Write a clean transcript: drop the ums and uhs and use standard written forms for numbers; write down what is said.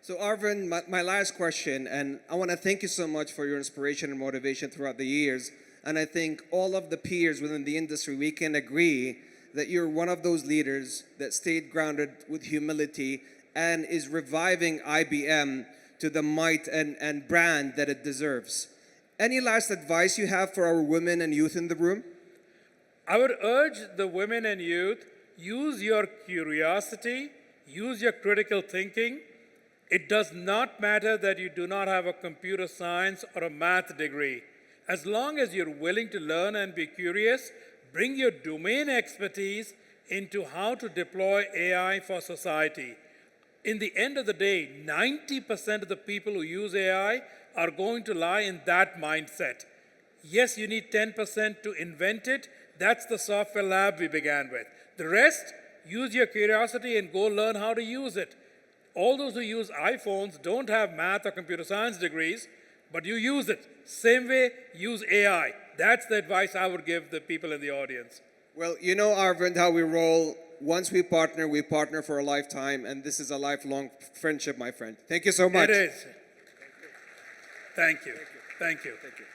So Arvind, my last question, and I want to thank you so much for your inspiration and motivation throughout the years. And I think all of the peers within the industry, we can agree that you're one of those leaders that stayed grounded with humility and is reviving IBM to the might and brand that it deserves. Any last advice you have for our women and youth in the room? I would urge the women and youth, use your curiosity, use your critical thinking. It does not matter that you do not have a computer science or a math degree. As long as you're willing to learn and be curious, bring your domain expertise into how to deploy AI for society. In the end of the day, 90% of the people who use AI are going to lie in that mindset. Yes, you need 10% to invent it. That's the software lab we began with. The rest, use your curiosity and go learn how to use it. All those who use iPhones don't have math or computer science degrees, but you use it. Same way, use AI. That's the advice I would give the people in the audience. Well, you know, Arvind, how we roll. Once we partner for a lifetime, and this is a lifelong friendship, my friend. Thank you so much. It is. Thank you. Thank you. Thank you.